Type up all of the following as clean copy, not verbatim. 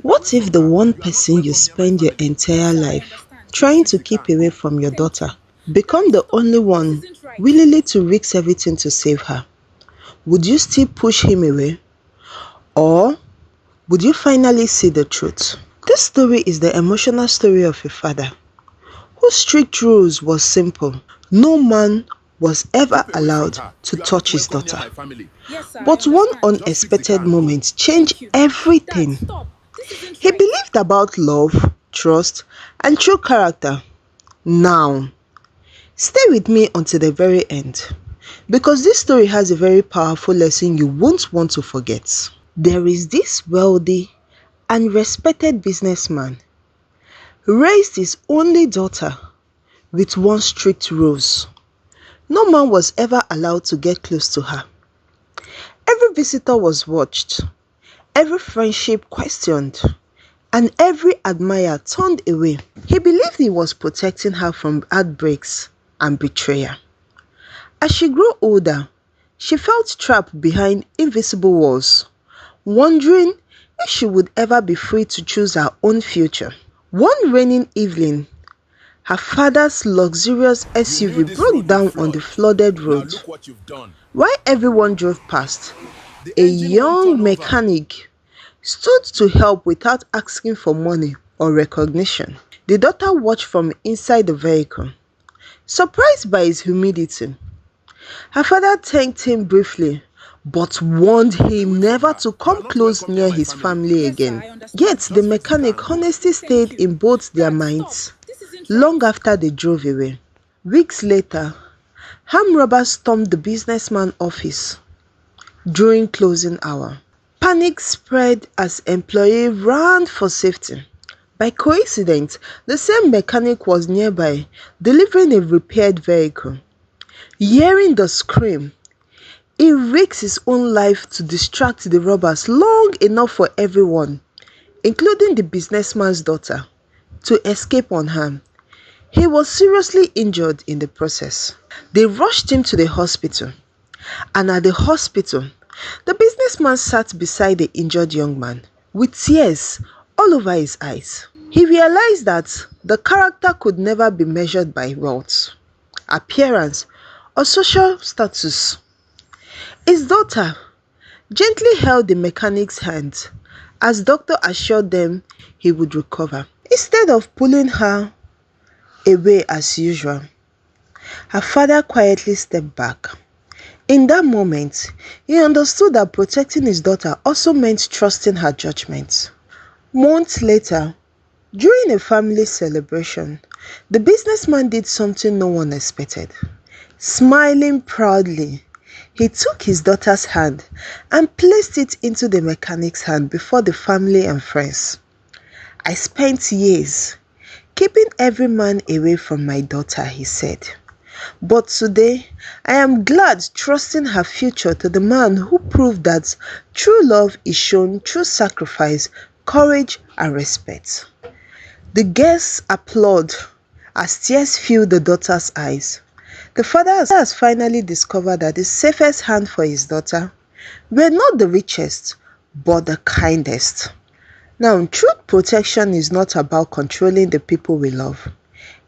What if the one person you spend your entire life trying to keep away from your daughter become the only one willingly to risk everything to save her? Would you still push him away? Or would you finally see the truth? This story is the emotional story of a father whose strict rules was simple. No man was ever allowed to touch his daughter. But one unexpected moment changed everything. He believed about love, trust, and true character. Now, stay with me until the very end, because this story has a very powerful lesson you won't want to forget. There is this wealthy and respected businessman who raised his only daughter with one strict rules. No man was ever allowed to get close to her. Every visitor was watched, every friendship questioned, and every admirer turned away. He believed he was protecting her from heartbreaks and betrayal. As she grew older, she felt trapped behind invisible walls, wondering if she would ever be free to choose her own future. One rainy evening, her father's luxurious SUV broke down on the flooded road. While everyone drove past, a young mechanic stood to help without asking for money or recognition. The daughter watched from inside the vehicle, surprised by his humility. Her father thanked him briefly, but warned him never to come close near his family again. Yet the mechanic honestly stayed in both their minds long after they drove away. Weeks later, armed robbers stormed the businessman's office during closing hour. Panic spread as employees ran for safety. By coincidence, the same mechanic was nearby, delivering a repaired vehicle. Hearing the scream, he risked his own life to distract the robbers long enough for everyone, including the businessman's daughter, to escape unharmed. He was seriously injured in the process. They rushed him to the hospital, and at the hospital, the businessman sat beside the injured young man with tears all over his eyes. He realized that the character could never be measured by wealth, appearance, or social status. His daughter gently held the mechanic's hand as doctor assured them he would recover. Instead of pulling her away as usual, her father quietly stepped back. In that moment, he understood that protecting his daughter also meant trusting her judgment. Months later, during a family celebration, the businessman did something no one expected. Smiling proudly, he took his daughter's hand and placed it into the mechanic's hand before the family and friends. "I spent years keeping every man away from my daughter," he said. "But today, I am glad trusting her future to the man who proved that true love is shown through sacrifice, courage, and respect." The guests applauded as tears filled the daughter's eyes. The father has finally discovered that the safest hand for his daughter were not the richest, but the kindest. Now, truth protection is not about controlling the people we love.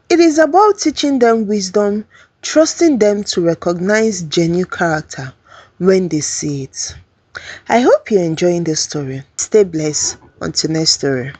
It is about teaching them wisdom, trusting them to recognize genuine character when they see it. I hope you're enjoying this story. Stay blessed. Until next story.